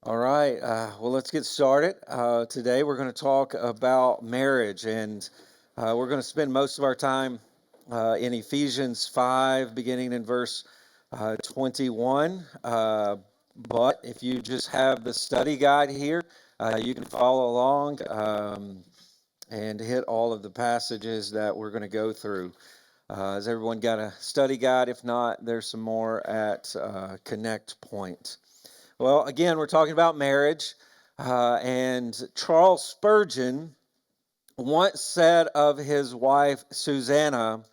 All right. Well, let's get started. Today, we're going to talk about marriage, and we're going to spend most of our time in Ephesians 5, beginning in verse 21. But if you just have the study guide here, you can follow along and hit all of the passages that we're going to go through. Has everyone got a study guide? If not, there's some more at Connect Point. Well, again, we're talking about marriage, and Charles Spurgeon once said of his wife, Susanna,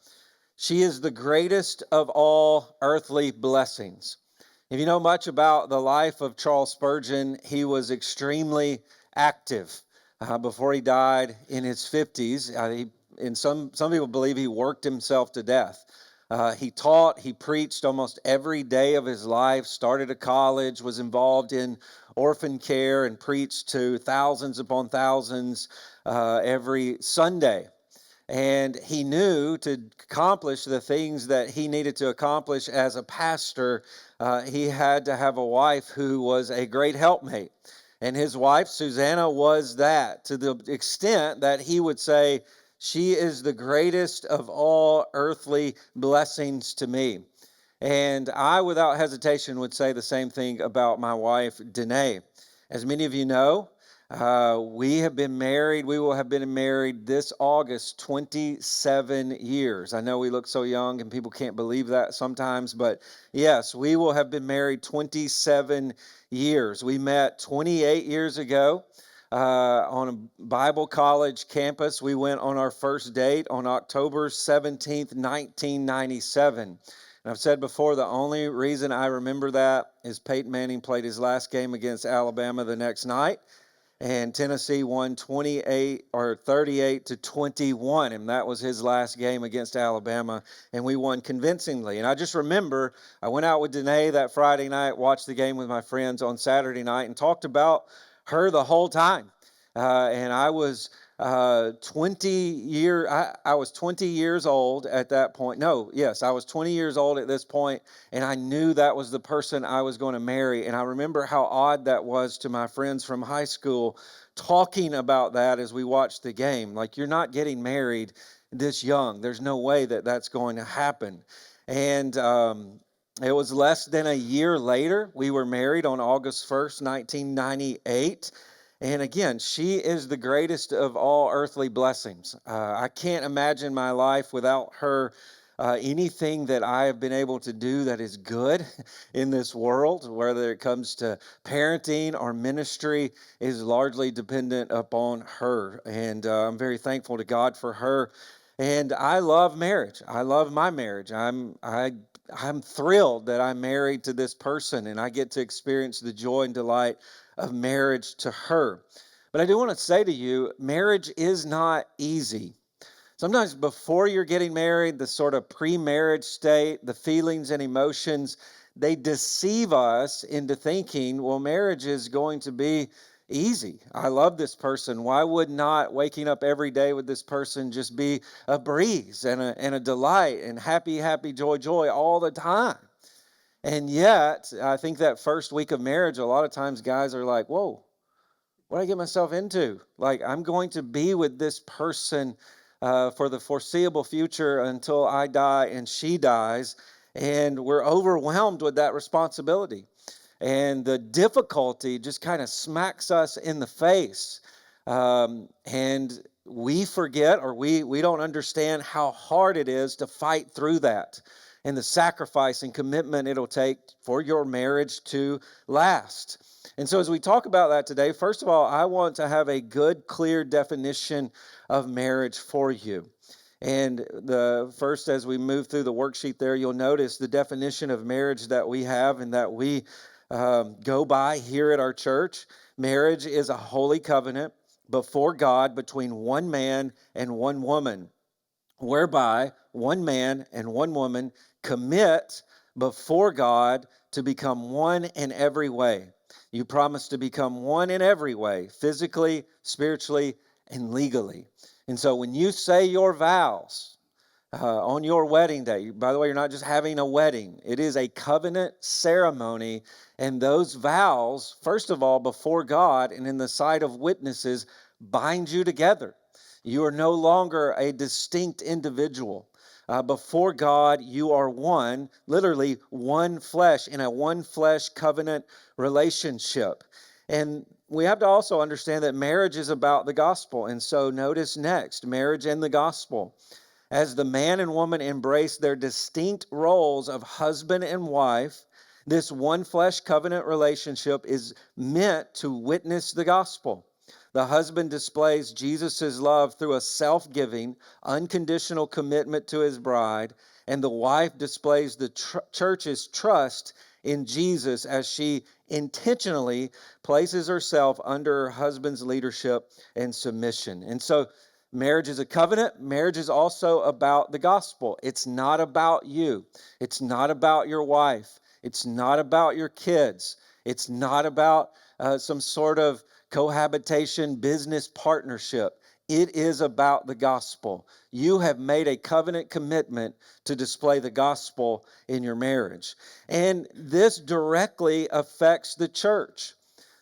she is the greatest of all earthly blessings. If you know much about the life of Charles Spurgeon, he was extremely active before he died in his 50s. And some people believe he worked himself to death. He taught, he preached almost every day of his life, started a college, was involved in orphan care, and preached to thousands upon thousands every Sunday. And he knew to accomplish the things that he needed to accomplish as a pastor, he had to have a wife who was a great helpmate. And his wife, Susanna, was that, to the extent that he would say, she is the greatest of all earthly blessings to me. And I, without hesitation, would say the same thing about my wife, Danae. As many of you know, we have been married. We will have been married this August 27 years. I know we look so young and people can't believe that sometimes, but yes, we will have been married 27 years. We met 28 years ago on a Bible college campus. We went on our first date on October 17th, 1997. And I've said before, the only reason I remember that is Peyton Manning played his last game against Alabama the next night, and Tennessee won 28 or 38 to 21, and that was his last game against Alabama, and we won convincingly. And I just remember I went out with Danae that Friday night, watched the game with my friends on Saturday night, and talked about her the whole time. And I was 20 years old at that point. No, yes, I was 20 years old at this point, and I knew that was the person I was going to marry. And I remember how odd that was to my friends from high school, talking about that as we watched the game. Like, you're not getting married this young. There's no way that that's going to happen. And it was less than a year later. We were married on August 1st, 1998. And again, she is the greatest of all earthly blessings. I can't imagine my life without her. Anything that I have been able to do that is good in this world, whether it comes to parenting or ministry, is largely dependent upon her. And I'm very thankful to God for her. And I love marriage. I love my marriage. I'm thrilled that I'm married to this person, and I get to experience the joy and delight of marriage to her. But I do want to say to you, marriage is not easy. Sometimes before you're getting married, the sort of pre-marriage state, the feelings and emotions, they deceive us into thinking, well, marriage is going to be easy. I love this person. Why would not waking up every day with this person just be a breeze and a delight and happy, happy, joy, joy all the time? And yet, I think that first week of marriage, a lot of times guys are like, whoa, what did I get myself into? Like, I'm going to be with this person for the foreseeable future until I die and she dies. And we're overwhelmed with that responsibility. And the difficulty just kind of smacks us in the face. And we forget, or we don't understand how hard it is to fight through that, and the sacrifice and commitment it'll take for your marriage to last. And so, as we talk about that today, first of all, I want to have a good, clear definition of marriage for you. And the first, as we move through the worksheet there, you'll notice the definition of marriage that we have and that we go by here at our church. Marriage is a holy covenant before God between one man and one woman, whereby one man and one woman commit before God to become one in every way. You promise to become one in every way, physically, spiritually, and legally. And so when you say your vows, on your wedding day. By the way, you're not just having a wedding, it is a covenant ceremony. And those vows, first of all, before God and in the sight of witnesses, bind you together. You are no longer a distinct individual. Before God, you are one, literally one flesh, in a one flesh covenant relationship. And we have to also understand that marriage is about the gospel. And so notice next, marriage and the gospel. As the man and woman embrace their distinct roles of husband and wife, this one flesh covenant relationship is meant to witness the gospel. The husband displays Jesus' love through a self giving, unconditional commitment to his bride, and the wife displays the church's trust in Jesus as she intentionally places herself under her husband's leadership and submission. And so, marriage is a covenant. Marriage is also about the gospel. It's not about you. It's not about your wife. It's not about your kids. It's not about some sort of cohabitation business partnership. It is about the gospel. You have made a covenant commitment to display the gospel in your marriage. And this directly affects the church.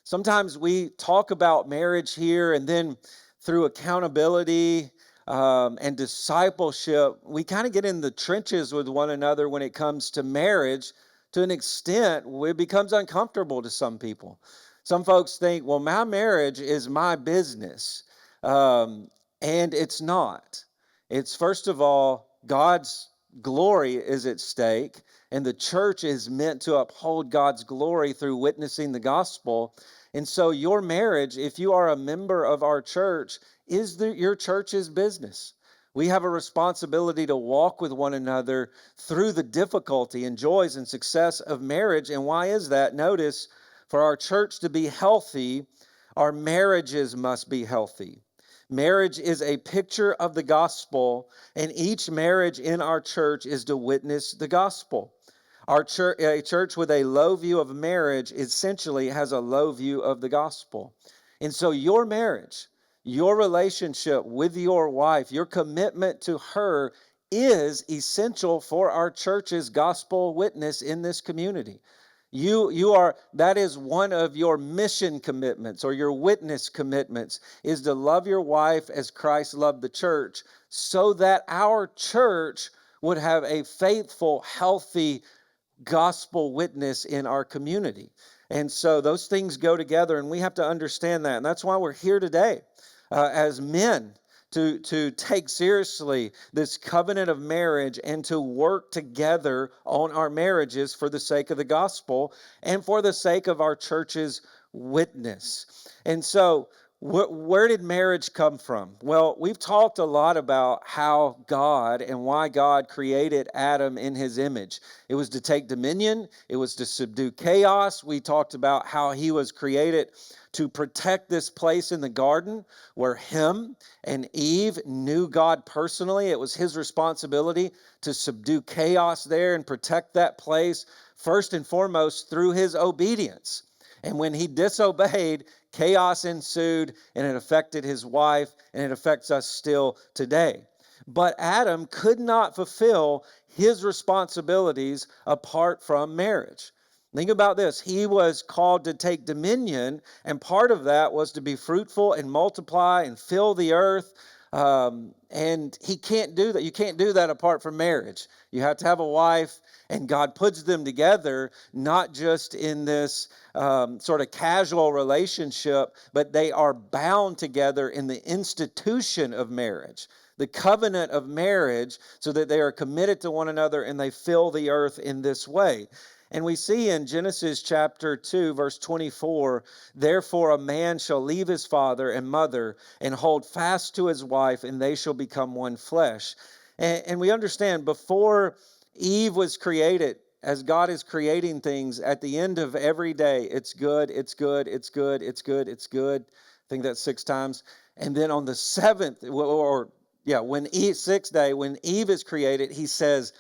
Sometimes we talk about marriage here, and then through accountability and discipleship, we kind of get in the trenches with one another when it comes to marriage. To an extent, it becomes uncomfortable to some people. Some folks think, well, my marriage is my business. Um, and it's not. It's, first of all, God's glory is at stake, and the church is meant to uphold God's glory through witnessing the gospel. And so, your marriage, if you are a member of our church, is your church's business. We have a responsibility to walk with one another through the difficulty and joys and success of marriage. And why is that? Notice, for our church to be healthy, our marriages must be healthy. Marriage is a picture of the gospel, and each marriage in our church is to witness the gospel. Our church, a church with a low view of marriage essentially has a low view of the gospel. And so your marriage, your relationship with your wife, your commitment to her is essential for our church's gospel witness in this community. That is one of your mission commitments or your witness commitments, is to love your wife as Christ loved the church, so that our church would have a faithful, healthy gospel witness in our community. And so those things go together, and we have to understand that. And that's why we're here today as men, to take seriously this covenant of marriage and to work together on our marriages for the sake of the gospel and for the sake of our church's witness. And so, where did marriage come from? Well, we've talked a lot about how God and why God created Adam in his image. It was to take dominion. It was to subdue chaos. We talked about how he was created to protect this place in the garden where him and Eve knew God personally. It was his responsibility to subdue chaos there and protect that place, first and foremost through his obedience. And when he disobeyed, chaos ensued, and it affected his wife, and it affects us still today. But Adam could not fulfill his responsibilities apart from marriage. Think about this. He was called to take dominion, and part of that was to be fruitful and multiply and fill the earth. And he can't do that. You can't do that apart from marriage. You have to have a wife, and God puts them together, not just in this sort of casual relationship, but they are bound together in the institution of marriage, the covenant of marriage, so that they are committed to one another and they fill the earth in this way. And we see in Genesis chapter 2, verse 24, therefore a man shall leave his father and mother and hold fast to his wife, and they shall become one flesh. And we understand before Eve was created, as God is creating things, at the end of every day, it's good, it's good, it's good, it's good, it's good. I think that's 6 times. And then on the seventh, sixth day, when Eve is created, he says,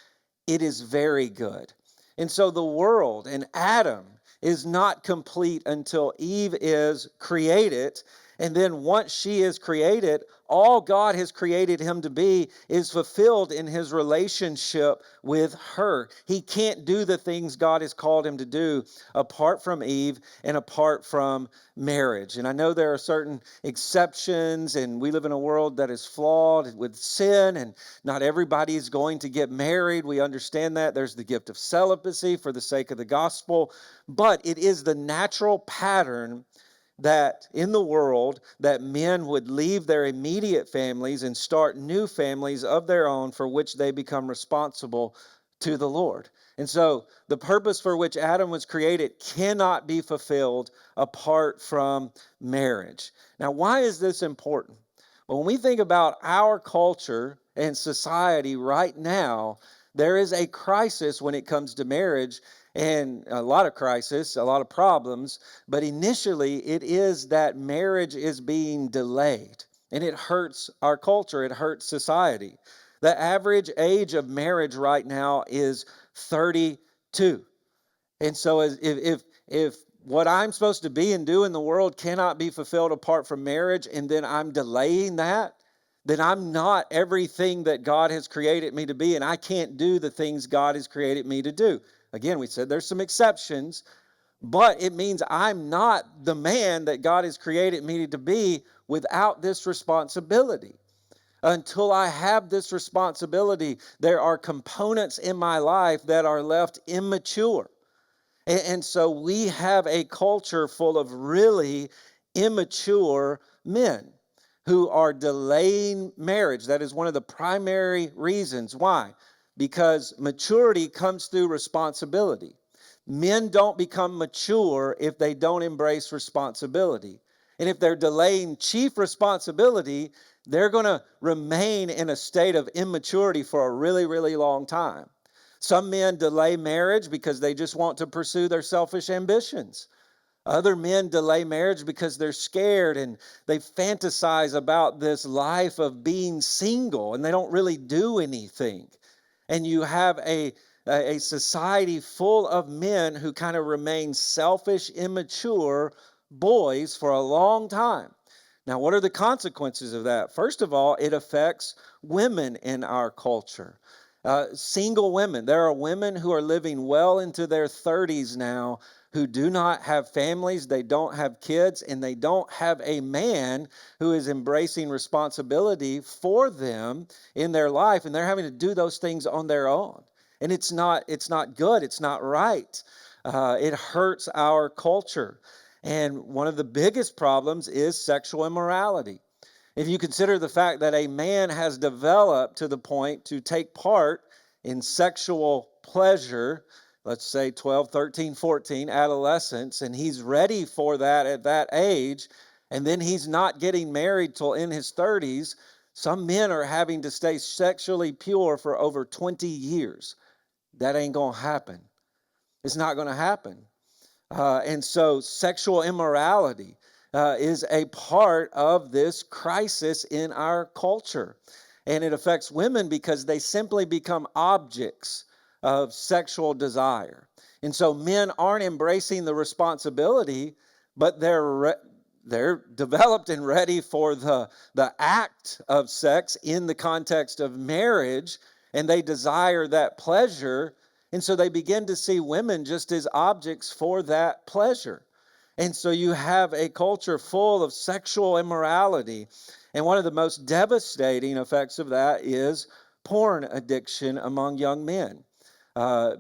it is very good. And so the world and Adam is not complete until Eve is created. And then once she is created, all God has created him to be is fulfilled in his relationship with her. He can't do the things God has called him to do apart from Eve and apart from marriage. And I know there are certain exceptions, and we live in a world that is flawed with sin, and not everybody is going to get married. We understand that. There's the gift of celibacy for the sake of the gospel, but it is the natural pattern that in the world that men would leave their immediate families and start new families of their own for which they become responsible to the Lord. And so the purpose for which Adam was created cannot be fulfilled apart from marriage. Now, why is this important? Well, when we think about our culture and society right now, there is a crisis when it comes to marriage, and a lot of crisis, a lot of problems. But initially, it is that marriage is being delayed, and it hurts our culture, it hurts society. The average age of marriage right now is 32. And so if what I'm supposed to be and do in the world cannot be fulfilled apart from marriage, and then I'm delaying that, then I'm not everything that God has created me to be, and I can't do the things God has created me to do. Again, we said there's some exceptions, but it means I'm not the man that God has created me to be without this responsibility. Until I have this responsibility, there are components in my life that are left immature. And so we have a culture full of really immature men who are delaying marriage. That is one of the primary reasons. Why? Because maturity comes through responsibility. Men don't become mature if they don't embrace responsibility. And if they're delaying chief responsibility, they're going to remain in a state of immaturity for a really, really long time. Some men delay marriage because they just want to pursue their selfish ambitions. Other men delay marriage because they're scared and they fantasize about this life of being single and they don't really do anything. And you have a society full of men who kind of remain selfish, immature boys for a long time. Now, what are the consequences of that? First of all, it affects women in our culture. Single women. There are women who are living well into their 30s now who do not have families, they don't have kids, and they don't have a man who is embracing responsibility for them in their life, and they're having to do those things on their own. And it's not good, it's not right. It hurts our culture. And one of the biggest problems is sexual immorality. If you consider the fact that a man has developed to the point to take part in sexual pleasure, let's say 12, 13, 14, adolescence, and he's ready for that at that age, and then he's not getting married till in his 30s, some men are having to stay sexually pure for over 20 years. That ain't going to happen. It's not going to happen. And so sexual immorality is a part of this crisis in our culture. And it affects women because they simply become objects of sexual desire. And so men aren't embracing the responsibility, but they're developed and ready for the act of sex in the context of marriage, and they desire that pleasure. And so they begin to see women just as objects for that pleasure. And so you have a culture full of sexual immorality. And one of the most devastating effects of that is porn addiction among young men.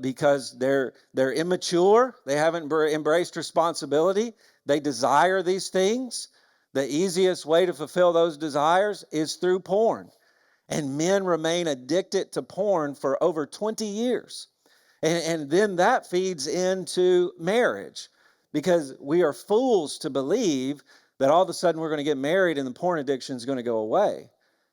Because they're immature, they haven't embraced responsibility, they desire these things. The easiest way to fulfill those desires is through porn. And men remain addicted to porn for over 20 years. And then that feeds into marriage because we are fools to believe that all of a sudden we're going to get married and the porn addiction is going to go away.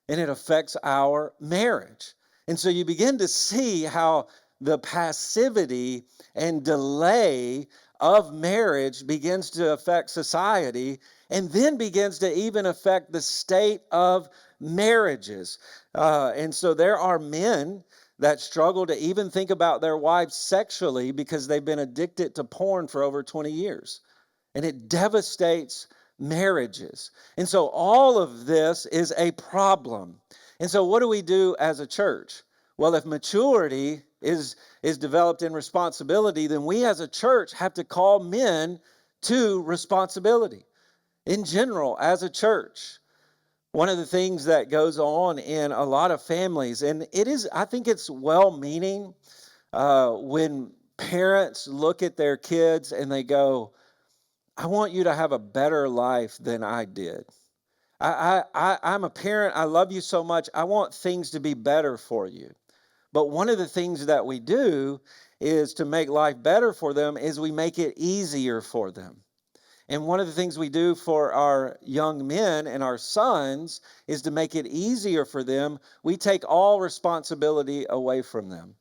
And it affects our marriage. And so you begin to see how the passivity and delay of marriage begins to affect society and then begins to even affect the state of marriages. And so there are men that struggle to even think about their wives sexually because they've been addicted to porn for over 20 years. And it devastates marriages. And so all of this is a problem. And so what do we do as a church? Well, if maturity is developed in responsibility, then we as a church have to call men to responsibility. In general, as a church, one of the things that goes on in a lot of families, and I think it's well-meaning, when parents look at their kids and they go, I want you to have a better life than I did. I'm a parent. I love you so much. I want things to be better for you. But one of the things that we do is to make life better for them is we make it easier for them. And one of the things we do for our young men and our sons is to make it easier for them. We take all responsibility away from them.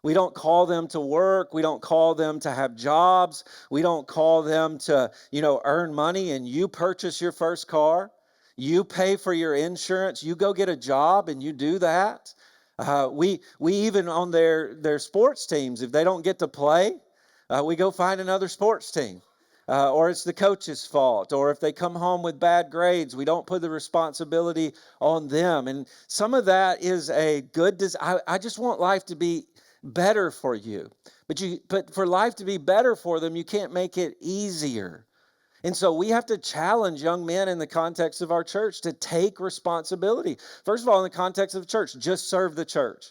We don't call them to work. We don't call them to have jobs. We don't call them to, earn money and you purchase your first car. You pay for your insurance. You go get a job and you do that. We even on their sports teams, if they don't get to play, we go find another sports team. Or it's the coach's fault, or if they come home with bad grades, we don't put the responsibility on them. And some of that is a good I just want life to be better for you. But for life to be better for them, you can't make it easier. And so we have to challenge young men in the context of our church to take responsibility. First of all, in the context of the church, just serve the church.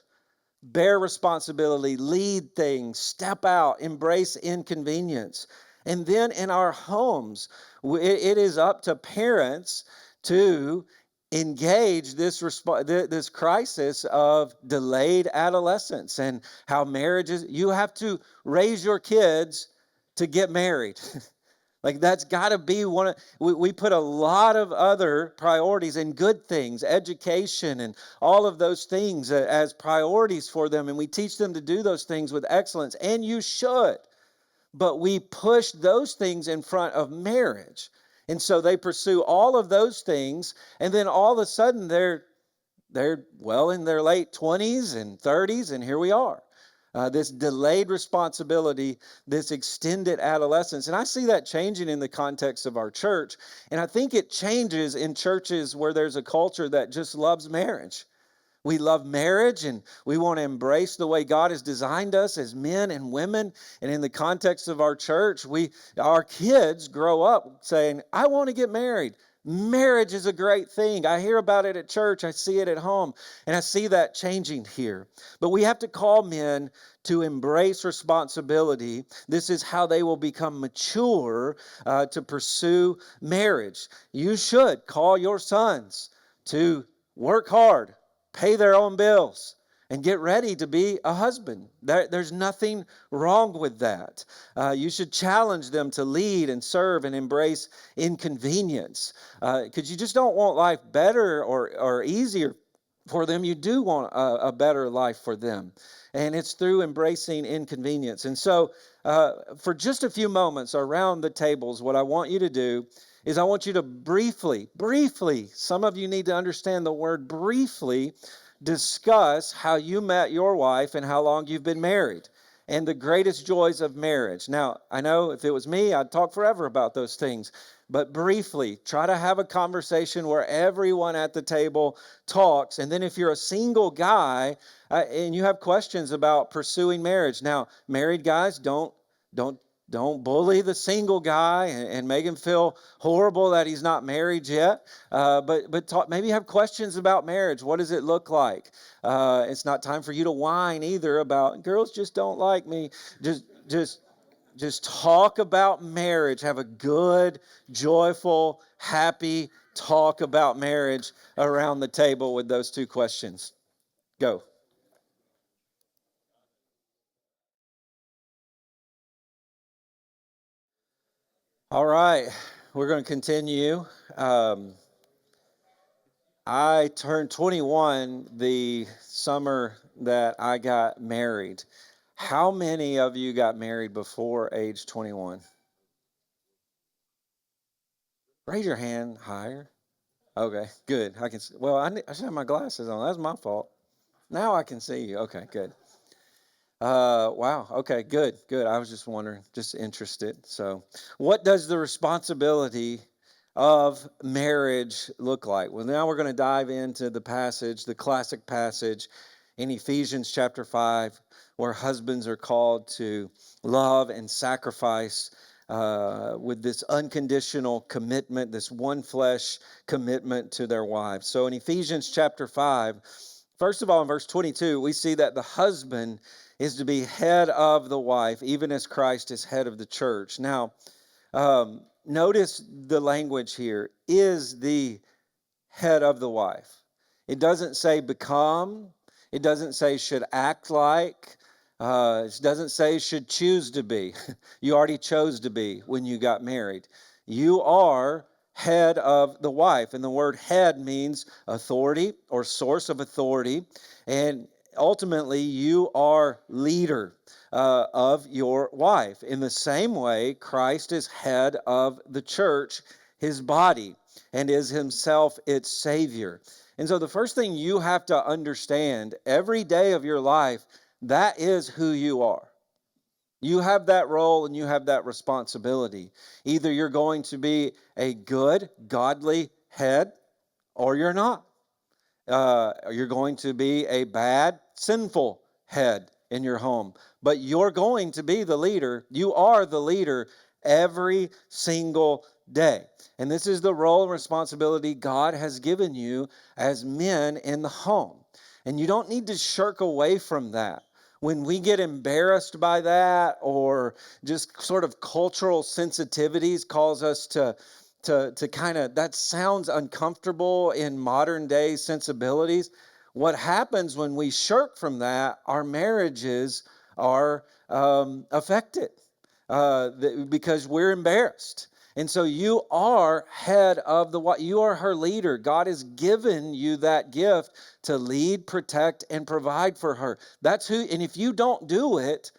Bear responsibility, lead things, step out, embrace inconvenience. And then in our homes, it is up to parents to engage this crisis of delayed adolescence and how marriages, you have to raise your kids to get married. Like that's got to be we put a lot of other priorities and good things, education and all of those things as priorities for them. And we teach them to do those things with excellence. And you should. But we push those things in front of marriage. And so they pursue all of those things. And then all of a sudden they're well in their late 20s and 30s. And here we are. This delayed responsibility, this extended adolescence. And I see that changing in the context of our church. And I think it changes in churches where there's a culture that just loves marriage. We love marriage and we want to embrace the way God has designed us as men and women. And in the context of our church, our kids grow up saying, I want to get married. Marriage is a great thing. I hear about it at church. I see it at home. And I see that changing here. But we have to call men to embrace responsibility. This is how they will become mature to pursue marriage. You should call your sons to work hard, pay their own bills, and get ready to be a husband. There's nothing wrong with that. You should challenge them to lead and serve and embrace inconvenience, because you just don't want life better or easier for them. You do want a better life for them. And it's through embracing inconvenience. And so for just a few moments around the tables, what I want you to do is I want you to briefly, some of you need to understand the word briefly, discuss how you met your wife and how long you've been married and the greatest joys of marriage. Now, I know if it was me, I'd talk forever about those things. But briefly, try to have a conversation where everyone at the table talks. And then if you're a single guy and you have questions about pursuing marriage. Now, married guys, don't bully the single guy and make him feel horrible that he's not married yet. But maybe have questions about marriage. What does it look like? It's not time for you to whine either about girls just don't like me. Just talk about marriage. Have a good, joyful, happy talk about marriage around the table with those two questions. Go. All right, we're going to continue. I turned 21 the summer that I got married. How many of you got married before age 21? Raise your hand higher. Okay, good. I can see. Well, I should have my glasses on. That's my fault. Now I can see you. Okay, good. Wow. Okay, good. I was just wondering, just interested. So, what does the responsibility of marriage look like? Well, now we're going to dive into the passage, the classic passage in Ephesians chapter 5, where husbands are called to love and sacrifice with this unconditional commitment, this one flesh commitment to their wives. So in Ephesians chapter 5, first of all, in verse 22, we see that the husband is to be head of the wife, even as Christ is head of the church. Now, notice the language here is the head of the wife. It doesn't say become. It doesn't say should act like. It doesn't say should choose to be. You already chose to be when you got married. You are head of the wife. And the word head means authority or source of authority. And ultimately, you are leader of your wife. In the same way, Christ is head of the church, his body, and is himself its Savior. And so the first thing you have to understand every day of your life, that is who you are. You have that role and you have that responsibility. Either you're going to be a good, godly head, or you're not. You're going to be a bad, sinful head in your home. But you're going to be the leader. You are the leader every single day. And this is the role and responsibility God has given you as men in the home. And you don't need to shirk away from that. When we get embarrassed by that, or just sort of cultural sensitivities cause us to kind of, that sounds uncomfortable in modern day sensibilities. What happens when we shirk from that, our marriages are affected because we're embarrassed. And so you are head of the what? You are her leader. God has given you that gift to lead, protect, and provide for her. That's who, and if you don't do it,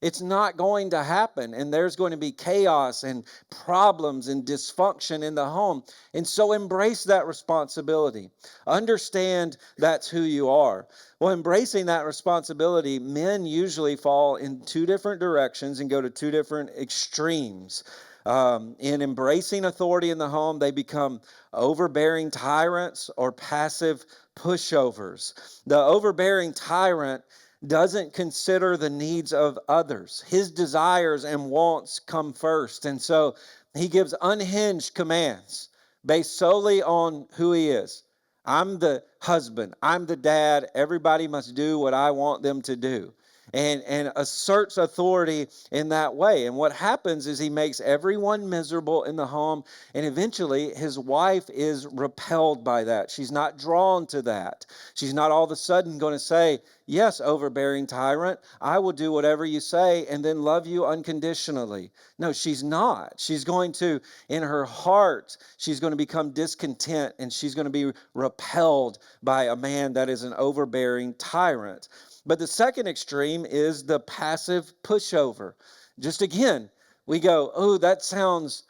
it's not going to happen, and there's going to be chaos and problems and dysfunction in the home. And so embrace that responsibility. Understand that's who you are. Well, embracing that responsibility, men usually fall in two different directions and go to two different extremes. In embracing authority in the home, they become overbearing tyrants or passive pushovers. The overbearing tyrant doesn't consider the needs of others. His desires and wants come first. And so he gives unhinged commands based solely on who he is. I'm the husband. I'm the dad. Everybody must do what I want them to do. And asserts authority in that way. And what happens is he makes everyone miserable in the home. And eventually his wife is repelled by that. She's not drawn to that. She's not all of a sudden going to say, yes, overbearing tyrant, I will do whatever you say and then love you unconditionally. No, she's not. She's going to, in her heart, she's going to become discontent and she's going to be repelled by a man that is an overbearing tyrant. But the second extreme is the passive pushover. Just again, we go, oh, that sounds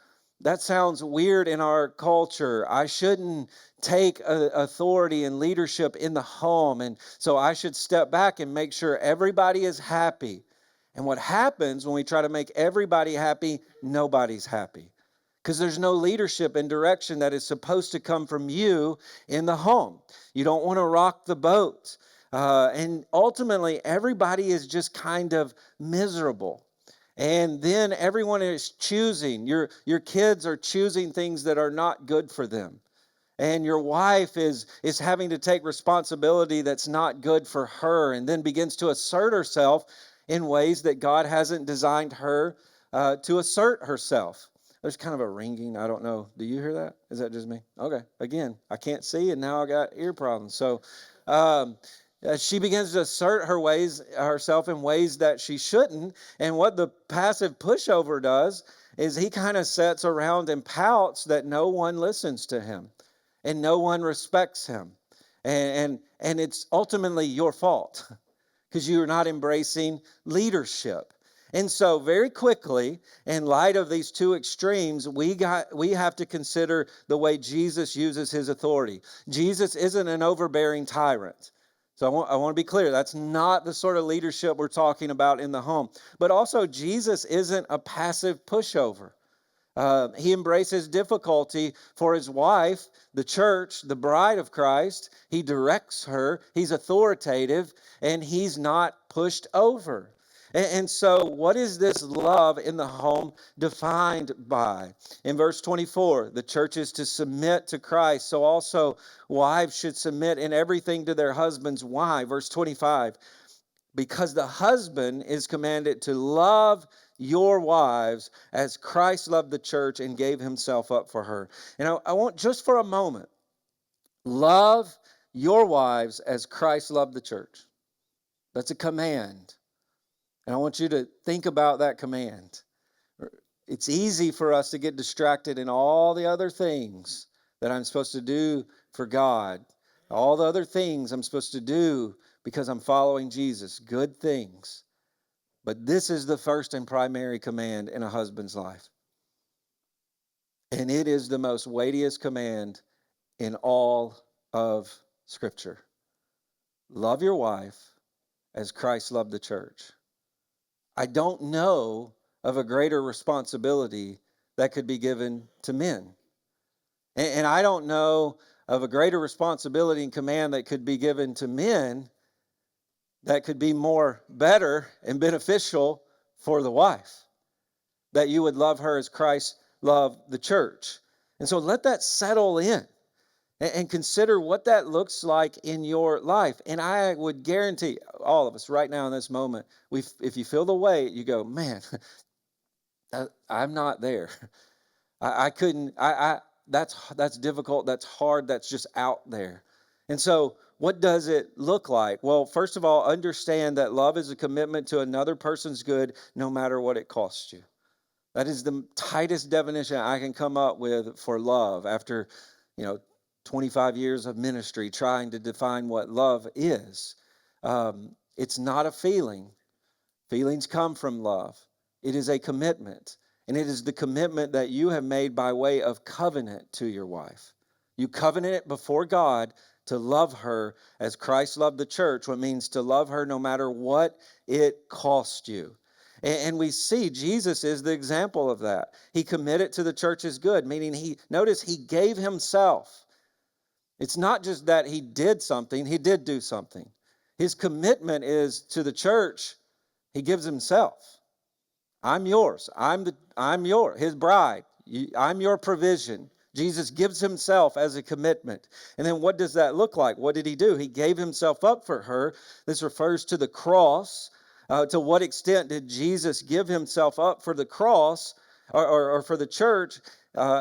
weird in our culture. I shouldn't take authority and leadership in the home. And so I should step back and make sure everybody is happy. And what happens when we try to make everybody happy, nobody's happy. Because there's no leadership and direction that is supposed to come from you in the home. You don't want to rock the boat. And ultimately, everybody is just kind of miserable. And then everyone is choosing. Your kids are choosing things that are not good for them. And your wife is having to take responsibility that's not good for her, and then begins to assert herself in ways that God hasn't designed her to assert herself. There's kind of a ringing. I don't know. Do you hear that? Is that just me? Okay. Again, I can't see, and now I got ear problems. So she begins to assert herself in ways that she shouldn't. And what the passive pushover does is he kind of sits around and pouts that no one listens to him and no one respects him. And it's ultimately your fault because you're not embracing leadership. And so very quickly, in light of these two extremes, we have to consider the way Jesus uses his authority. Jesus isn't an overbearing tyrant. So I want to be clear, that's not the sort of leadership we're talking about in the home. But also, Jesus isn't a passive pushover. He embraces difficulty for his wife, the church, the bride of Christ. He directs her. He's authoritative, and he's not pushed over. And so, what is this love in the home defined by? In verse 24, the church is to submit to Christ. So also, wives should submit in everything to their husbands. Why? Verse 25, because the husband is commanded to love your wives as Christ loved the church and gave himself up for her. And I want just for a moment, love your wives as Christ loved the church. That's a command. And I want you to think about that command. It's easy for us to get distracted in all the other things that I'm supposed to do for God. All the other things I'm supposed to do because I'm following Jesus. Good things. But this is the first and primary command in a husband's life. And it is the most weightiest command in all of Scripture. Love your wife as Christ loved the church. I don't know of a greater responsibility that could be given to men. And I don't know of a greater responsibility and command that could be given to men that could be more better and beneficial for the wife. That you would love her as Christ loved the church. And so let that settle in and consider what that looks like in your life. And I would guarantee all of us right now in this moment, if you feel the weight, you go, man, I'm not there. I couldn't, that's difficult, that's hard, that's just out there. And so what does it look like? Well, first of all, understand that love is a commitment to another person's good no matter what it costs you. That is the tightest definition I can come up with for love after, 25 years of ministry trying to define what love is. It's not a feeling. Feelings come from love. It is a commitment. And it is the commitment that you have made by way of covenant to your wife. You covenant before God to love her as Christ loved the church, what means to love her no matter what it cost you. And we see Jesus is the example of that. He committed to the church's good, meaning he gave himself. It's not just that he did something, he did do something. His commitment is to the church, he gives himself. I'm yours. I'm his bride. I'm your provision. Jesus gives himself as a commitment. And then what does that look like? What did he do? He gave himself up for her. This refers to the cross. To what extent did Jesus give himself up for the cross or for the church?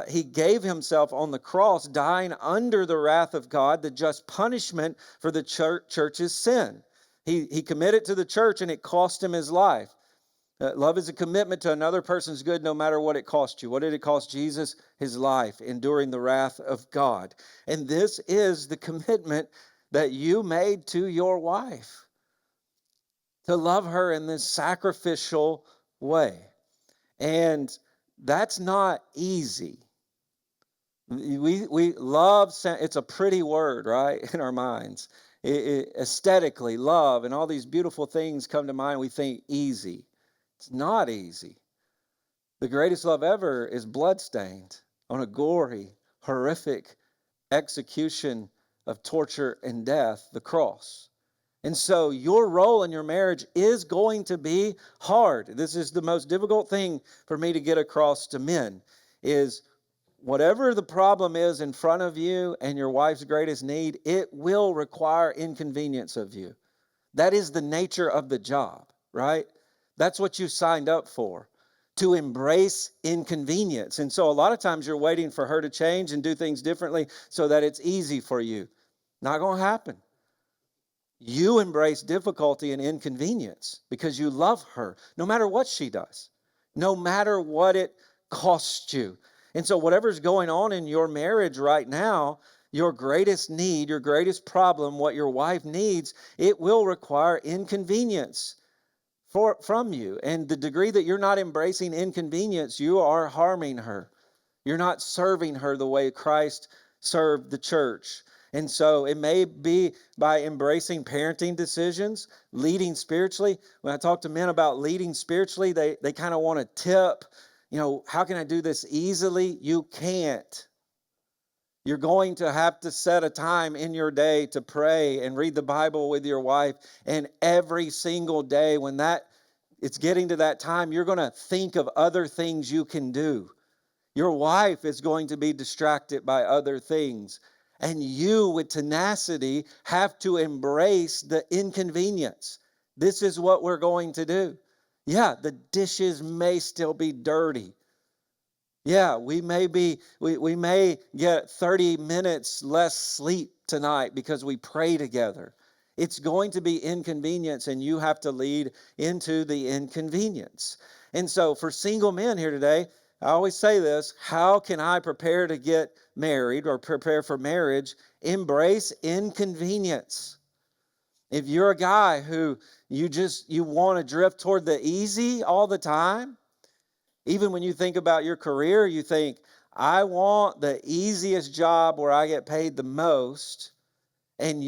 He gave himself on the cross, dying under the wrath of God, the just punishment for the church's sin. He committed to the church and it cost him his life. Love is a commitment to another person's good no matter what it costs you. What did it cost Jesus? His life, enduring the wrath of God. And this is the commitment that you made to your wife, to love her in this sacrificial way. And that's not easy. We love, it's a pretty word, right, in our minds. Aesthetically, love and all these beautiful things come to mind. We think easy. It's not easy. The greatest love ever is bloodstained on a gory, horrific execution of torture and death, the cross. And so your role in your marriage is going to be hard. This is the most difficult thing for me to get across to men is whatever the problem is in front of you and your wife's greatest need, it will require inconvenience of you. That is the nature of the job, right? That's what you signed up for, to embrace inconvenience. And so a lot of times you're waiting for her to change and do things differently so that it's easy for you. Not going to happen. You embrace difficulty and inconvenience because you love her, no matter what she does, no matter what it costs you. And so whatever's going on in your marriage right now, your greatest need, your greatest problem, what your wife needs, it will require inconvenience from you. And the degree that you're not embracing inconvenience, you are harming her. You're not serving her the way Christ served the church. And so it may be by embracing parenting decisions, leading spiritually. When I talk to men about leading spiritually, they kind of want to tip How can I do this easily? You can't. You're going to have to set a time in your day to pray and read the Bible with your wife. And every single day when it's getting to that time, you're going to think of other things you can do. Your wife is going to be distracted by other things. And you, with tenacity, have to embrace the inconvenience. This is what we're going to do. Yeah, the dishes may still be dirty. Yeah, we may get 30 minutes less sleep tonight because we pray together. It's going to be inconvenience, and you have to lead into the inconvenience. And so for single men here today, I always say this: how can I prepare to get married or prepare for marriage? Embrace inconvenience. If you're a guy who you want to drift toward the easy all the time, even when you think about your career, you think, I want the easiest job where I get paid the most. And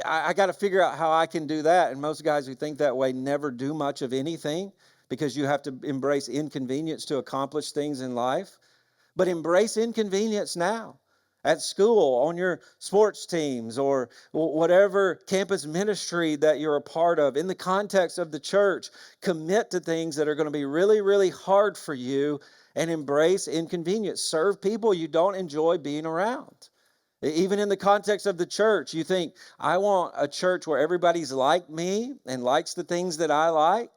I got to figure out how I can do that. And most guys who think that way never do much of anything, because you have to embrace inconvenience to accomplish things in life. But embrace inconvenience now. At school, on your sports teams, or whatever campus ministry that you're a part of, in the context of the church, commit to things that are going to be really, really hard for you, and embrace inconvenience. Serve people you don't enjoy being around. Even in the context of the church, you think, I want a church where everybody's like me and likes the things that I like,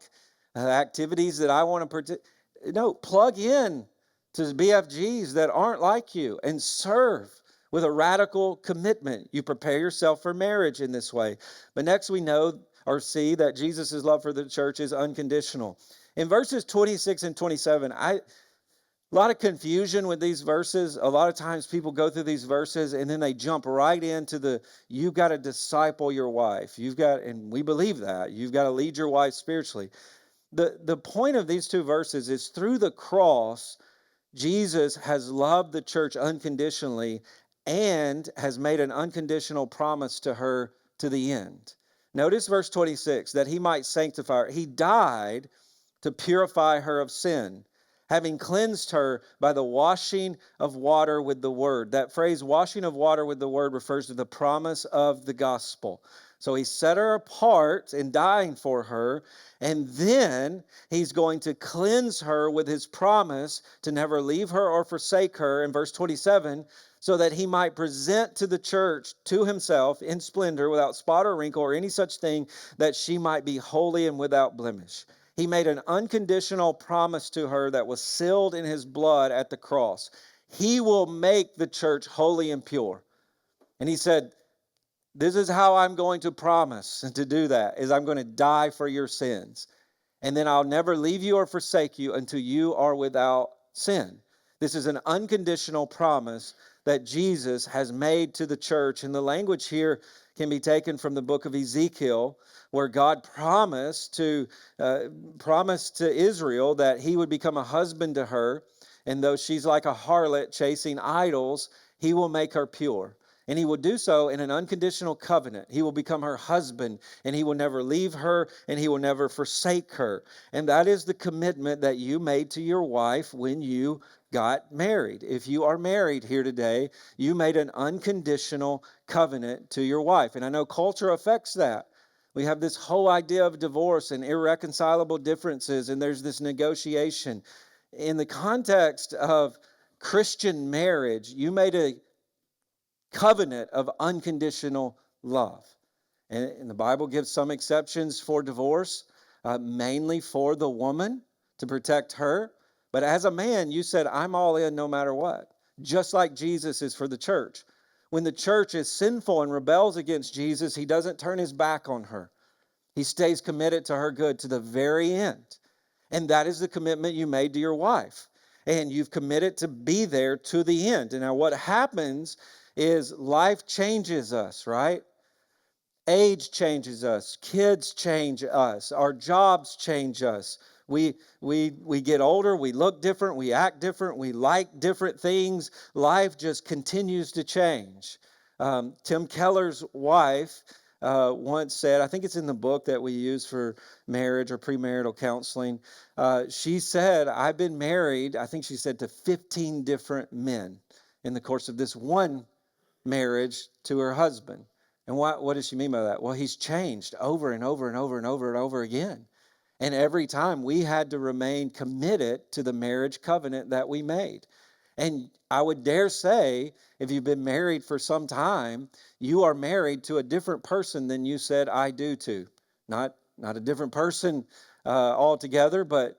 activities that I want to participate. No, plug in to BFGs that aren't like you and serve with a radical commitment. You prepare yourself for marriage in this way. But next we know or see that Jesus' love for the church is unconditional. In verses 26 and 27, a lot of confusion with these verses. A lot of times people go through these verses and then they jump right into you've got to disciple your wife. And we believe that. You've got to lead your wife spiritually. The point of these two verses is, through the cross, Jesus has loved the church unconditionally and has made an unconditional promise to her to the end. Notice verse 26, that he might sanctify her. He died to purify her of sin, having cleansed her by the washing of water with the word. That phrase, washing of water with the word, refers to the promise of the gospel. So he set her apart in dying for her, and then he's going to cleanse her with his promise to never leave her or forsake her, in verse 27, so that he might present to the church, to himself, in splendor, without spot or wrinkle or any such thing, that she might be holy and without blemish. He made an unconditional promise to her that was sealed in his blood at the cross. He will make the church holy and pure. And he said, this is how I'm going to promise to do that, is I'm going to die for your sins. And then I'll never leave you or forsake you until you are without sin. This is an unconditional promise that Jesus has made to the church. And the language here can be taken from the book of Ezekiel, where God promised to Israel that he would become a husband to her. And though she's like a harlot chasing idols, he will make her pure. And he will do so in an unconditional covenant. He will become her husband, and he will never leave her, and he will never forsake her. And that is the commitment that you made to your wife when you got married. If you are married here today, you made an unconditional covenant to your wife. And I know culture affects that. We have this whole idea of divorce and irreconcilable differences, and there's this negotiation. In the context of Christian marriage, you made a covenant of unconditional love. And the Bible gives some exceptions for divorce, mainly for the woman, to protect her. But as a man, you said, I'm all in no matter what, just like Jesus is for the church. When the church is sinful and rebels against Jesus, he doesn't turn his back on her. He stays committed to her good to the very end. And that is the commitment you made to your wife. And you've committed to be there to the end. And now what happens is life changes us, right? Age changes us. Kids change us. Our jobs change us. We get older. We look different. We act different. We like different things. Life just continues to change. Tim Keller's wife once said, I think it's in the book that we use for marriage or premarital counseling. She said, I've been married, I think she said, to 15 different men in the course of this one marriage to her husband. And what does she mean by that? Well, he's changed over and over and over and over and over again. And every time we had to remain committed to the marriage covenant that we made. And I would dare say, if you've been married for some time, you are married to a different person than you said I do to. Not a different person altogether, but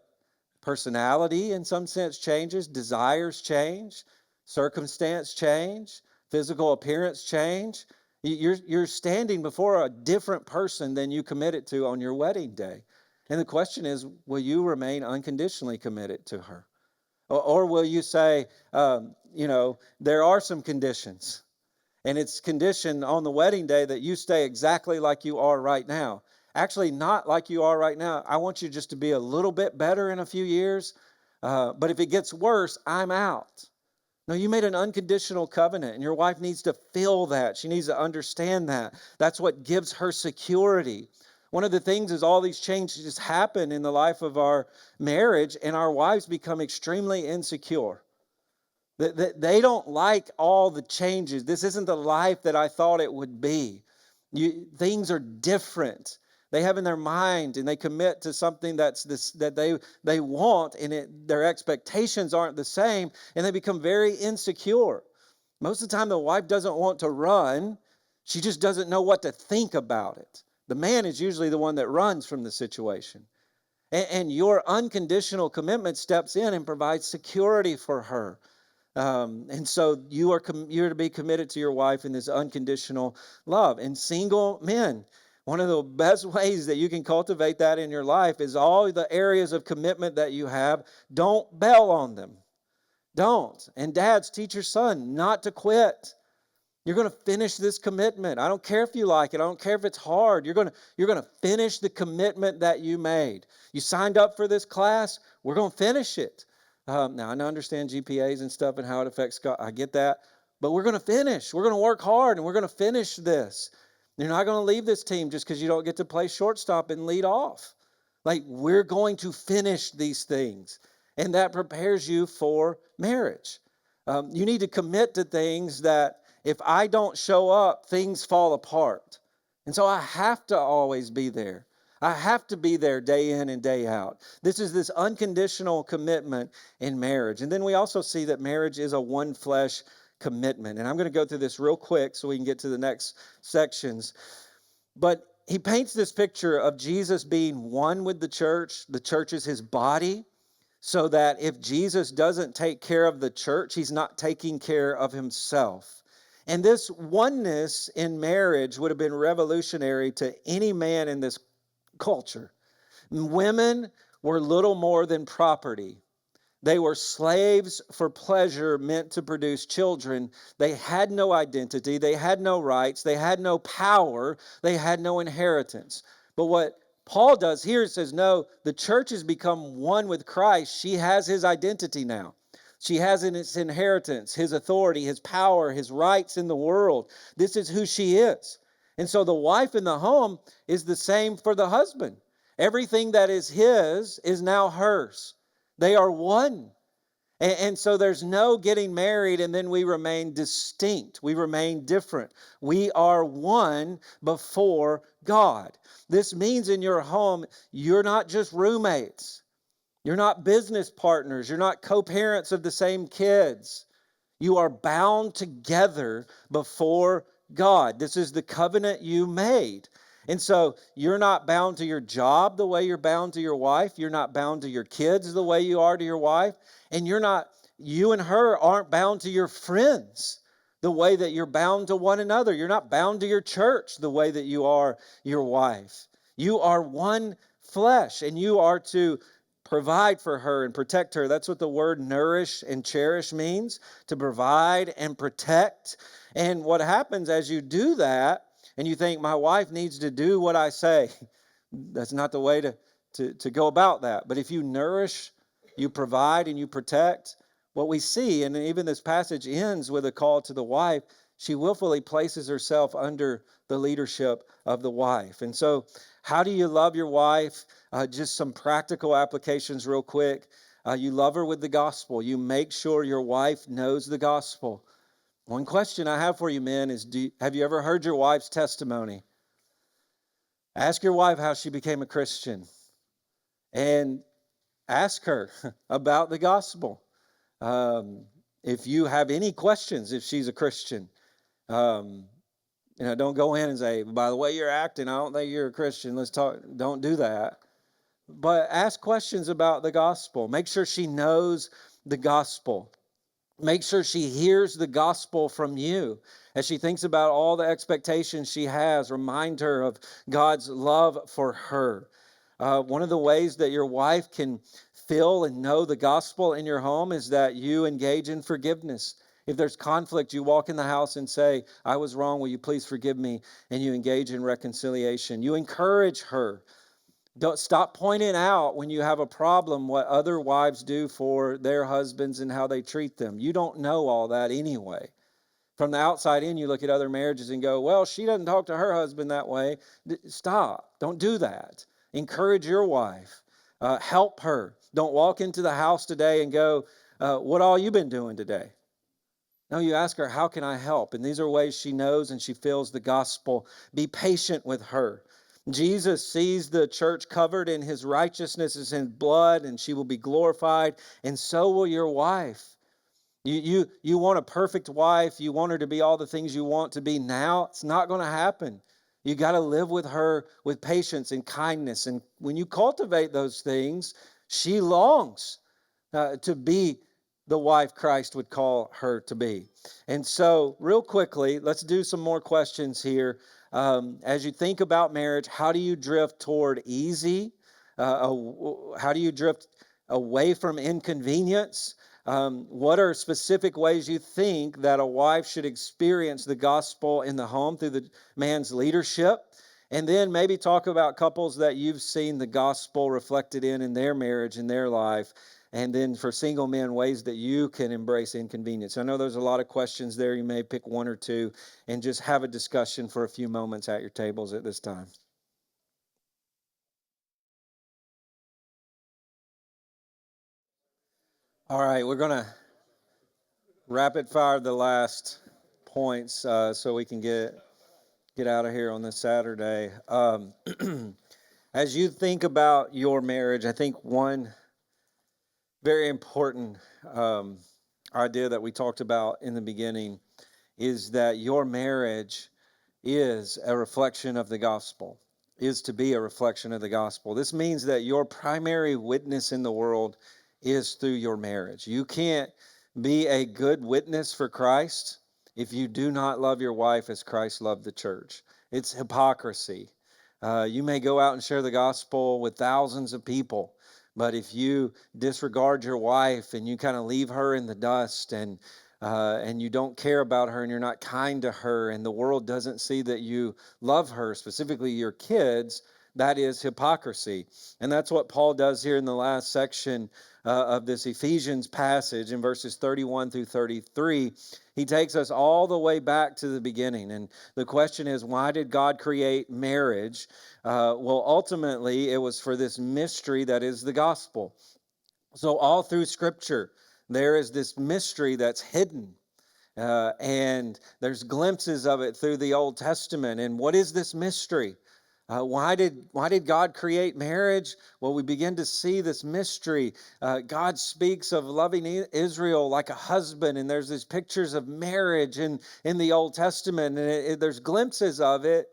personality in some sense changes, desires change, circumstance change, physical appearance change. You're standing before a different person than you committed to on your wedding day. And the question is, will you remain unconditionally committed to her? Or will you say, there are some conditions, and it's conditioned on the wedding day that you stay exactly like you are right now. Actually, not like you are right now. I want you just to be a little bit better in a few years. But if it gets worse, I'm out. No, you made an unconditional covenant, and your wife needs to feel that. She needs to understand that. That's what gives her security. One of the things is all these changes happen in the life of our marriage, and our wives become extremely insecure. They don't like all the changes. This isn't the life that I thought it would be. Things are different. They have in their mind, and they commit to something that they want, and their expectations aren't the same, and they become very insecure. Most of the time, the wife doesn't want to run. She just doesn't know what to think about it. The man is usually the one that runs from the situation. And your unconditional commitment steps in and provides security for her. And so you're to be committed to your wife in this unconditional love. And single men, one of the best ways that you can cultivate that in your life is all the areas of commitment that you have, don't bail on them. Don't. And dads, teach your son not to quit. You're going to finish this commitment. I don't care if you like it. I don't care if it's hard. You're going to finish the commitment that you made. You signed up for this class. We're going to finish it. Now, I understand GPAs and stuff and how it affects God. I get that. But we're going to finish. We're going to work hard, and we're going to finish this. You're not going to leave this team just because you don't get to play shortstop and lead off. Like, we're going to finish these things. And that prepares you for marriage. You need to commit to things that if I don't show up, things fall apart. And so I have to always be there. I have to be there day in and day out. This is this unconditional commitment in marriage. And then we also see that marriage is a one flesh commitment. And I'm going to go through this real quick so we can get to the next sections. But he paints this picture of Jesus being one with the church. The church is his body. So that if Jesus doesn't take care of the church, he's not taking care of himself. And this oneness in marriage would have been revolutionary to any man in this culture. Women were little more than property. They were slaves for pleasure meant to produce children. They had no identity. They had no rights. They had no power. They had no inheritance. But what Paul does here says, no, the church has become one with Christ. She has his identity now. She has in its inheritance, his authority, his power, his rights in the world. This is who she is. And so the wife in the home is the same for the husband. Everything that is his is now hers. They are one. And so there's no getting married and then we remain distinct. We remain different. We are one before God. This means in your home, you're not just roommates. You're not business partners. You're not co-parents of the same kids. You are bound together before God. This is the covenant you made. And so you're not bound to your job the way you're bound to your wife. You're not bound to your kids the way you are to your wife. And you and her aren't bound to your friends the way that you're bound to one another. You're not bound to your church the way that you are your wife. You are one flesh, and you are to provide for her and protect her. That's what the word nourish and cherish means, to provide and protect. And what happens as you do that, and you think, my wife needs to do what I say, that's not the way to go about that. But if you nourish, you provide, and you protect, what we see, and even this passage ends with a call to the wife, she willfully places herself under the leadership of the wife. And so, how do you love your wife? Just some practical applications, real quick. You love her with the gospel. You make sure your wife knows the gospel. One question I have for you, men, is have you ever heard your wife's testimony? Ask your wife how she became a Christian and ask her about the gospel. Um, if you have any questions, if she's a Christian, um, don't go in and say, by the way you're acting, I don't think you're a Christian. Let's talk. Don't do that. But ask questions about the gospel. Make sure she knows the gospel. Make sure she hears the gospel from you. As she thinks about all the expectations she has, remind her of God's love for her. One of the ways that your wife can feel and know the gospel in your home is that you engage in forgiveness. If there's conflict, you walk in the house and say, I was wrong, will you please forgive me? And you engage in reconciliation. You encourage her. Don't stop pointing out when you have a problem what other wives do for their husbands and how they treat them. You don't know all that anyway. From the outside in, you look at other marriages and go, well, she doesn't talk to her husband that way. Stop. Don't do that. Encourage your wife. Help her. Don't walk into the house today and go, what all you been doing today? No, you ask her, how can I help? And these are ways she knows and she feels the gospel. Be patient with her. Jesus sees the church covered in his righteousness as in blood, and she will be glorified, and so will your wife. You want a perfect wife. You want her to be all the things you want to be now. It's not going to happen. You got to live with her with patience and kindness. And when you cultivate those things, she longs to be the wife Christ would call her to be. And so, real quickly, let's do some more questions here. As you think about marriage, how do you drift toward easy? How do you drift away from inconvenience? What are specific ways you think that a wife should experience the gospel in the home through the man's leadership? And then maybe talk about couples that you've seen the gospel reflected in their marriage, in their life. And then for single men, ways that you can embrace inconvenience. I know there's a lot of questions there. You may pick one or two and just have a discussion for a few moments at your tables at this time. All right, we're going to rapid fire the last points so we can get out of here on this Saturday. As you think about your marriage, I think one very important idea that we talked about in the beginning is that your marriage is a reflection of the gospel, is to be a reflection of the gospel. This means that your primary witness in the world is through your marriage. You can't be a good witness for Christ if you do not love your wife as Christ loved the church. It's hypocrisy. You may go out and share the gospel with thousands of people, but if you disregard your wife and you kind of leave her in the dust and you don't care about her and you're not kind to her and the world doesn't see that you love her, specifically your kids, that is hypocrisy. And that's what Paul does here in the last section of this Ephesians passage in verses 31 through 33. He takes us all the way back to the beginning. And the question is, why did God create marriage? Well, ultimately, it was for this mystery that is the gospel. So all through Scripture, there is this mystery that's hidden. And there's glimpses of it through the Old Testament. And what is this mystery? Why did God create marriage? Well, we begin to see this mystery. God speaks of loving Israel like a husband, and there's these pictures of marriage in the Old Testament, and there's glimpses of it.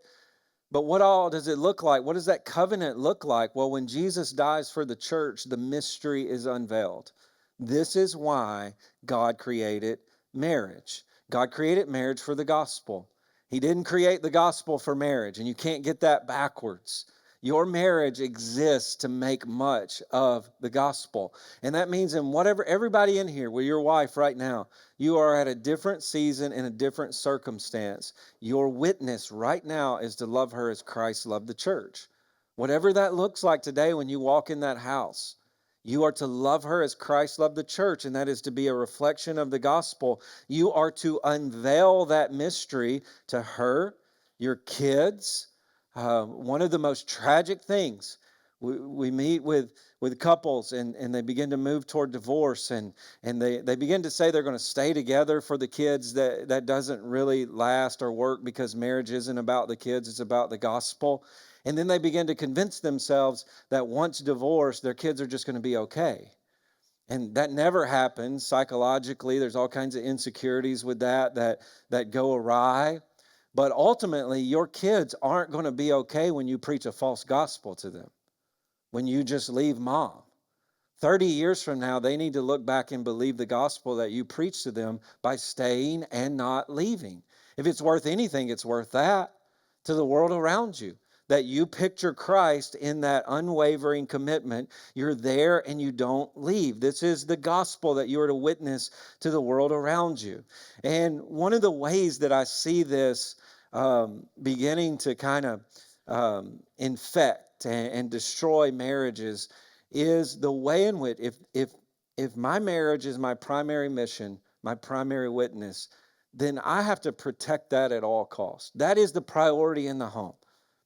But what all does it look like? What does that covenant look like? Well, when Jesus dies for the church, the mystery is unveiled. This is why God created marriage. God created marriage for the gospel. He didn't create the gospel for marriage, and you can't get that backwards. Your marriage exists to make much of the gospel. And that means in whatever, everybody in here with your wife right now, you are at a different season in a different circumstance. Your witness right now is to love her as Christ loved the church. Whatever that looks like today when you walk in that house, You are to love her as Christ loved the church, and that is to be a reflection of the gospel. You are to unveil that mystery to her, your kids. One of the most tragic things, we meet with couples, and they begin to move toward divorce, and they begin to say they're going to stay together for the kids. That doesn't really last or work, because marriage isn't about the kids, it's about the gospel. And then they begin to convince themselves that once divorced, their kids are just going to be okay. And that never happens psychologically. There's all kinds of insecurities with that go awry. But ultimately, your kids aren't going to be okay when you preach a false gospel to them, when you just leave mom. 30 years from now, they need to look back and believe the gospel that you preach to them by staying and not leaving. If it's worth anything, it's worth that to the world around you. That you picture Christ in that unwavering commitment. You're there and you don't leave. This is the gospel that you are to witness to the world around you. And one of the ways that I see this beginning to kind of infect and destroy marriages is the way in which, if my marriage is my primary mission, my primary witness, then I have to protect that at all costs. That is the priority in the home.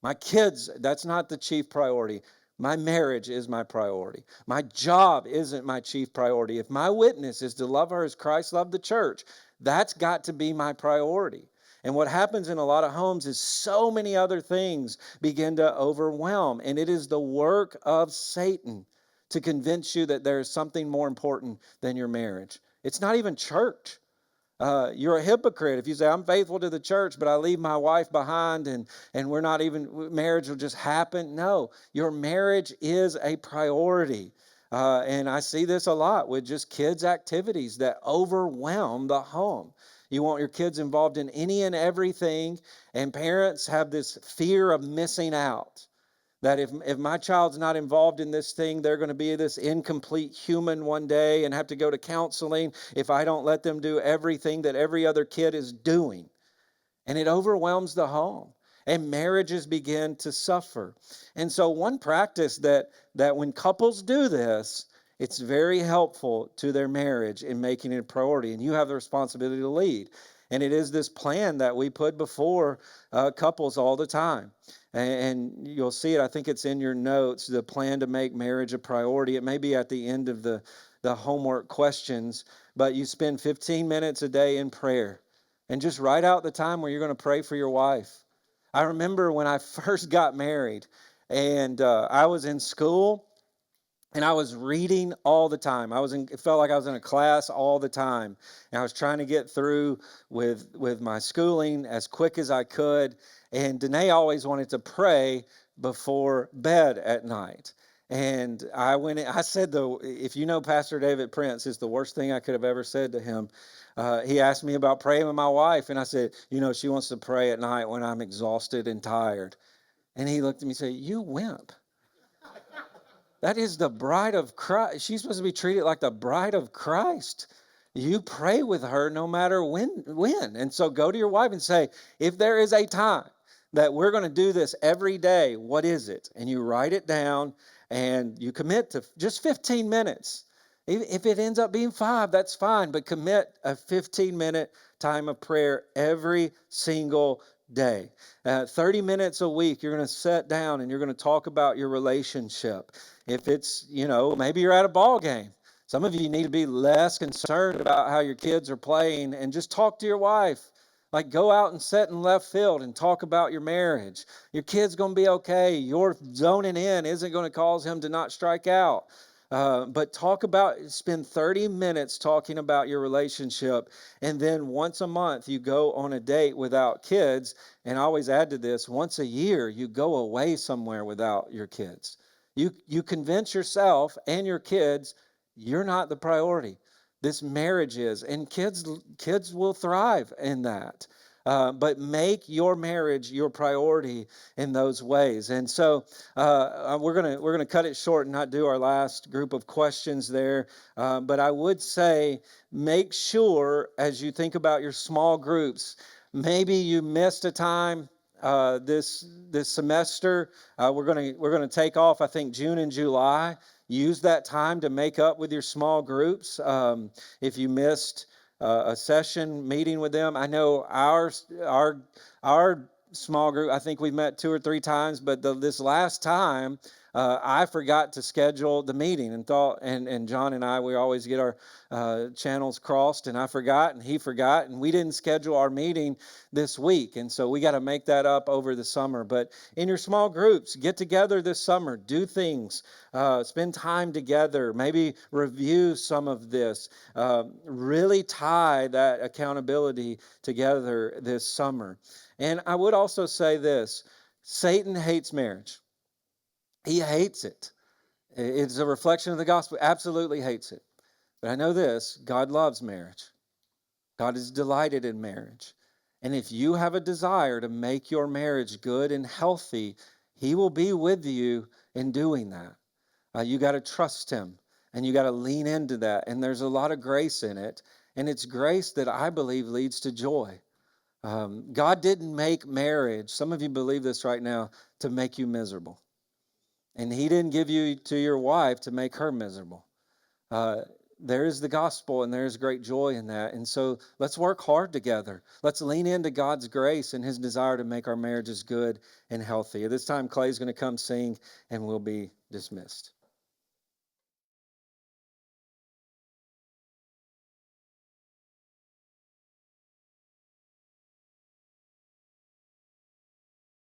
My kids, that's not the chief priority. My marriage is my priority. My job isn't my chief priority. If my witness is to love her as Christ loved the church, that's got to be my priority. And what happens in a lot of homes is so many other things begin to overwhelm. And it is the work of Satan to convince you that there is something more important than your marriage. It's not even church. You're a hypocrite if you say, I'm faithful to the church, but I leave my wife behind and we're not even, marriage will just happen. No, your marriage is a priority. And I see this a lot with just kids' activities that overwhelm the home. You want your kids involved in any and everything, and parents have this fear of missing out. That if my child's not involved in this thing, they're going to be this incomplete human one day and have to go to counseling if I don't let them do everything that every other kid is doing. And it overwhelms the home. And marriages begin to suffer. And so one practice that when couples do this, it's very helpful to their marriage in making it a priority. And you have the responsibility to lead. And it is this plan that we put before couples all the time. And you'll see it, I think it's in your notes, the plan to make marriage a priority. It may be at the end of the homework questions, but you spend 15 minutes a day in prayer. And just write out the time where you're going to pray for your wife. I remember when I first got married, and I was in school, and I was reading all the time. It felt like I was in a class all the time. And I was trying to get through with my schooling as quick as I could. And Danae always wanted to pray before bed at night. And I said, if you know Pastor David Prince, it's the worst thing I could have ever said to him. He asked me about praying with my wife, and I said, she wants to pray at night when I'm exhausted and tired. And he looked at me and said, you wimp. That is the bride of Christ. She's supposed to be treated like the bride of Christ. You pray with her no matter when. And so go to your wife and say, if there is a time that we're going to do this every day, what is it? And you write it down and you commit to just 15 minutes. If it ends up being 5, that's fine, but commit a 15-minute time of prayer every single day. 30 minutes a week, you're going to sit down and you're going to talk about your relationship. If it's, maybe you're at a ball game. Some of you need to be less concerned about how your kids are playing and just talk to your wife. Like, go out and sit in left field and talk about your marriage. Your kid's going to be okay. Your zoning in isn't going to cause him to not strike out. But spend 30 minutes talking about your relationship. And then once a month, you go on a date without kids. And I always add to this, once a year, you go away somewhere without your kids. You convince yourself and your kids you're not the priority. This marriage is, and kids will thrive in that. But make your marriage your priority in those ways. And so we're gonna cut it short and not do our last group of questions there. But I would say, make sure as you think about your small groups, maybe you missed a time this semester. We're gonna take off, I think, June and July. use that time to make up with your small groups. If you missed a session meeting with them, I know our small group, I think we've met 2 or 3 times, but this last time, I forgot to schedule the meeting and thought, and John and I, we always get our channels crossed, and I forgot and he forgot, and we didn't schedule our meeting this week. And so we got to make that up over the summer. But in your small groups, get together this summer, do things, spend time together, maybe review some of this, really tie that accountability together this summer. And I would also say this: Satan hates marriage. He hates it. It's a reflection of the gospel. Absolutely hates it. But I know this: God loves marriage. God is delighted in marriage. And if you have a desire to make your marriage good and healthy, He will be with you in doing that. You got to trust Him, and you got to lean into that. And there's a lot of grace in it. And it's grace that I believe leads to joy. God didn't make marriage, some of you believe this right now, to make you miserable. And He didn't give you to your wife to make her miserable. Uh, there is the gospel, and there's great joy in that. And so let's work hard together. Let's lean into God's grace and His desire to make our marriages good and healthy. At this time, Clay's going to come sing, and we'll be dismissed.